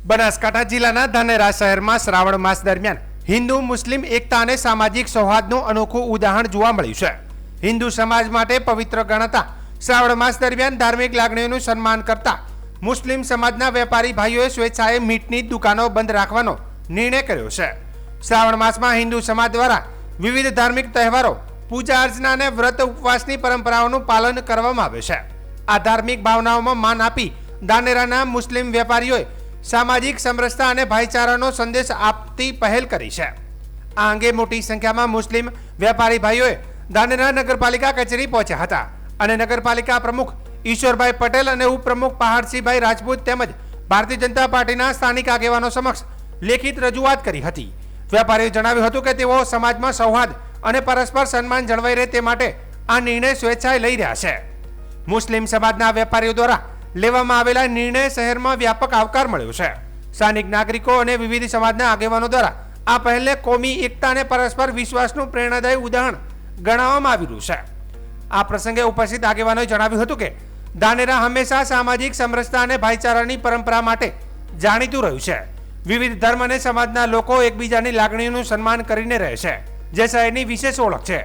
બનાસકાંઠા જિલ્લાના ધાનેરા શહેરમાં શ્રાવણ માસ દરમિયાન હિન્દુ મુસ્લિમ એકતા અને સામાજિક સૌહાર્દનું અનોખું ઉદાહરણ જોવા મળ્યું છે. હિન્દુ સમાજ માટે પવિત્ર ગણાતા શ્રાવણ માસ દરમિયાન ધાર્મિક લાગણીઓનું સન્માન કરતા મુસ્લિમ સમાજના વેપારી ભાઈઓએ સ્વેચ્છાએ મીટની દુકાનો બંધ રાખવાનો નિર્ણય કર્યો છે. શ્રાવણ માસમાં હિન્દુ સમાજ દ્વારા વિવિધ ધાર્મિક તહેવારો, પૂજા અર્ચના અને વ્રત ઉપવાસની પરંપરાઓનું પાલન કરવામાં આવે છે. આ ધાર્મિક ભાવનાઓમાં માન આપી ધાનેરાના મુસ્લિમ વેપારીઓએ સામાજિક સમરસતા અને ભાઈચારાનો સંદેશ આપતી પહેલ કરી છે. આ અંગે મોટી સંખ્યામાં મુસ્લિમ વેપારી ભાઈઓએ ધાનેરા નગરપાલિકા કચેરી પહોંચ્યા હતા અને નગરપાલિકા પ્રમુખ ઈશ્વરભાઈ પટેલ અને ઉપપ્રમુખ પહાડસિંહભાઈ રાજપૂત તેમજ ભારતીય જનતા પાર્ટીના સ્થાનિક આગેવાનો સમક્ષ લેખિત રજૂઆત કરી હતી. વેપારીઓએ જણાવ્યું હતું કે તેઓ સમાજમાં સૌહાર્દ અને પરસ્પર સન્માન જળવાઈ રહે તે માટે આ નિર્ણય સ્વેચ્છાએ લઈ રહ્યા છે. મુસ્લિમ સમાજના વેપારીઓ દ્વારા લેવામાં આવેલા નિર્ણય શહેરમાં વ્યાપક આવકાર મળ્યો છે. સ્થાનિક નાગરિકો અને વિવિધ સમાજના આગેવાનો દ્વારા આ પહેલને કોમી એકતા અને પરસ્પર વિશ્વાસનું પ્રેરણાદાયી ઉદાહરણ ગણાવવામાં આવી રહ્યું છે. આ પ્રસંગે ઉપસ્થિત આગેવાનોએ જણાવ્યું હતું કે ધાનેરા હંમેશા સામાજિક સમરસતા અને ભાઈચારાની પરંપરા માટે જાણીતું રહ્યું છે. વિવિધ ધર્મ અને સમાજના લોકો એકબીજાની લાગણીઓનું સન્માન કરીને રહે છે, જે શહેરની વિશેષ ઓળખ છે.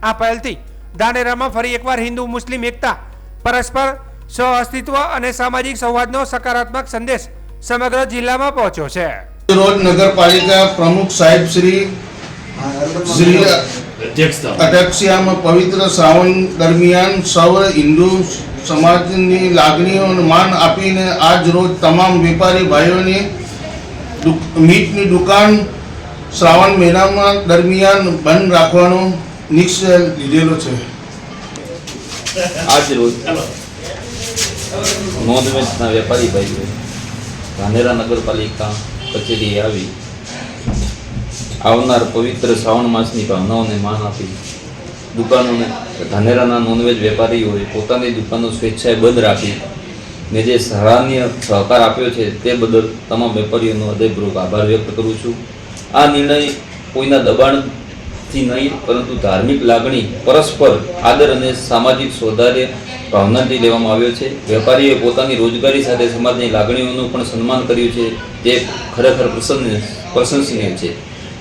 આ પહેલથી ધાનેરામાં ફરી એકવાર હિન્દુ મુસ્લિમ એકતા, પરસ્પર સહઅસ્તિત્વ અને સામાજિક સૌહાર્દનો સકારાત્મક સંદેશ સમગ્ર જિલ્લામાં પહોંચ્યો છે. રોજ નગરપાલિકા પ્રમુખ સાહેબ શ્રી અધ્યક્ષીયામાં પવિત્ર શ્રાવણ દરમિયાન સૌ હિન્દુ સમાજની લાગણીઓને માન આપીને આજ રોજ તમામ વેપારી ભાઈઓની મીટની દુકાન શ્રાવણ મહિનામાં દરમિયાન બંધ રાખવાનો નિશ્ચય લીધેલો છે. આજ રોજ નોંધવેચના વેપારી ભાઈઓ ધાનેરા નગરપાલિકા કચેરીએ આવી આવનાર પવિત્ર શ્રાવણ માસની ભાવનાઓને માન આપી દુકાનોને ધાનેરાના નોનવેજ વેપારીઓએ પોતાની દુકાનો સ્વેચ્છાએ બંધ રાખી ને જે સરાહનીય સહકાર આપ્યો છે તે બદલ તમામ વેપારીઓનો હૃદયપૂર્વક આભાર વ્યક્ત કરું છું. આ નિર્ણય કોઈના દબાણથી નહીં, પરંતુ ધાર્મિક લાગણી, પરસ્પર આદર અને સામાજિક સૌહાર્દ ભાવનાથી લેવામાં આવ્યો છે. વેપારીઓએ પોતાની રોજગારી સાથે સમાજની લાગણીઓનું પણ સન્માન કર્યું છે, જે ખરેખર પ્રશંસનીય છે.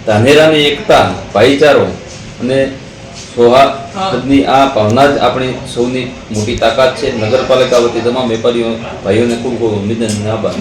ધાનેરાની એકતા, ભાઈચારો અને સૌહાર્દની આ ભાવના જ આપણી સૌની મોટી તાકાત છે. નગરપાલિકા વતી તમામ વેપારીઓ ભાઈઓને ખૂબ ખૂબ અભિનંદન અને આભાર.